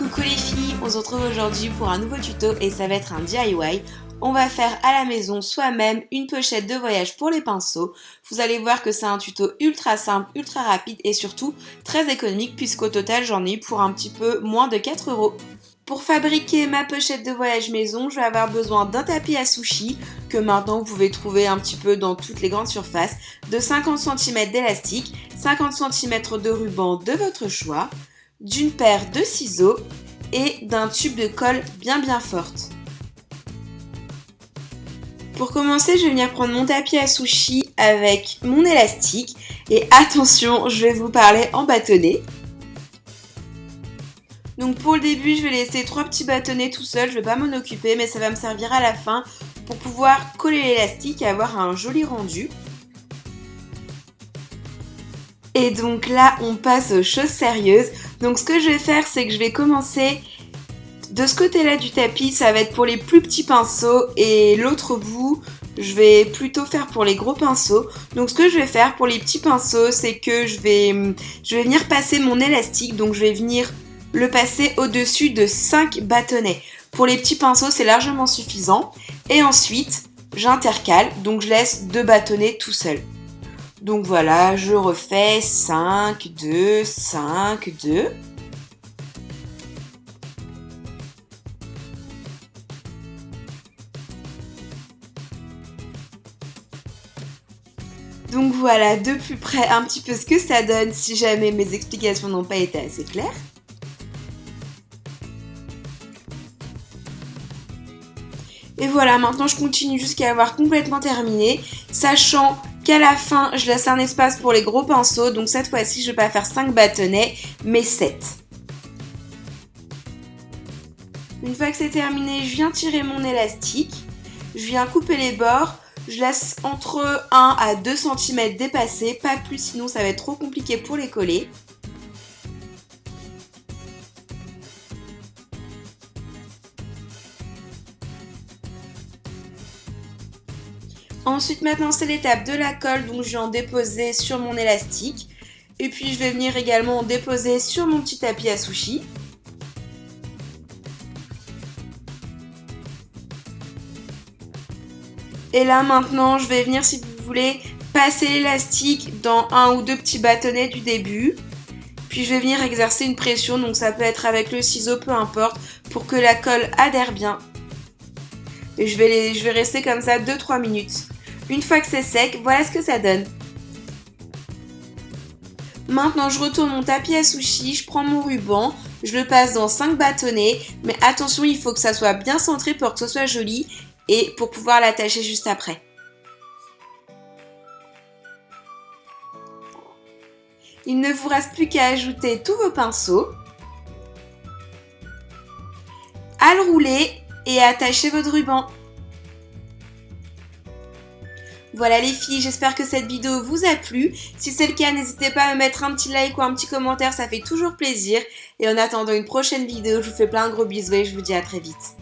Coucou les filles, on se retrouve aujourd'hui pour un nouveau tuto et ça va être un DIY. On va faire à la maison soi-même une pochette de voyage pour les pinceaux. Vous allez voir que c'est un tuto ultra simple, ultra rapide et surtout très économique puisqu'au total j'en ai eu pour un petit peu moins de 4 €. Pour fabriquer ma pochette de voyage maison, je vais avoir besoin d'un tapis à sushi que maintenant vous pouvez trouver un petit peu dans toutes les grandes surfaces, de 50 cm d'élastique, 50 cm de ruban de votre choix, d'une paire de ciseaux et d'un tube de colle bien forte. Pour commencer, je vais venir prendre mon tapis à sushi avec mon élastique et attention, je vais vous parler en bâtonnet. Donc pour le début, je vais laisser 3 petits bâtonnets tout seul, je ne vais pas m'en occuper, mais ça va me servir à la fin pour pouvoir coller l'élastique et avoir un joli rendu. Et donc là, on passe aux choses sérieuses. Donc ce que je vais faire, c'est que je vais commencer de ce côté-là du tapis, ça va être pour les plus petits pinceaux et l'autre bout, je vais plutôt faire pour les gros pinceaux. Donc ce que je vais faire pour les petits pinceaux, c'est que je vais venir passer mon élastique, donc je vais venir le passer au-dessus de 5 bâtonnets. Pour les petits pinceaux, c'est largement suffisant. Et ensuite, j'intercale, donc je laisse 2 bâtonnets tout seuls. Donc voilà, je refais 5, 2, 5, 2. Donc voilà, de plus près un petit peu ce que ça donne si jamais mes explications n'ont pas été assez claires. Et voilà, maintenant je continue jusqu'à avoir complètement terminé, sachant qu'à la fin, je laisse un espace pour les gros pinceaux, donc cette fois-ci, je ne vais pas faire 5 bâtonnets, mais 7. Une fois que c'est terminé, je viens tirer mon élastique, je viens couper les bords, je laisse entre 1 à 2 cm dépasser, pas plus, sinon ça va être trop compliqué pour les coller. Ensuite, maintenant, c'est l'étape de la colle, donc je vais en déposer sur mon élastique. Et puis, je vais venir également en déposer sur mon petit tapis à sushi. Et là, maintenant, je vais venir, si vous voulez, passer l'élastique dans un ou deux petits bâtonnets du début. Puis, je vais venir exercer une pression, donc ça peut être avec le ciseau, peu importe, pour que la colle adhère bien. Et je vais rester comme ça 2-3 minutes. Une fois que c'est sec, voilà ce que ça donne. Maintenant, je retourne mon tapis à sushi, je prends mon ruban, je le passe dans 5 bâtonnets. Mais attention, il faut que ça soit bien centré pour que ce soit joli et pour pouvoir l'attacher juste après. Il ne vous reste plus qu'à ajouter tous vos pinceaux, à le rouler et à attacher votre ruban. Voilà les filles, j'espère que cette vidéo vous a plu. Si c'est le cas, n'hésitez pas à me mettre un petit like ou un petit commentaire, ça fait toujours plaisir. Et en attendant une prochaine vidéo, je vous fais plein de gros bisous et je vous dis à très vite.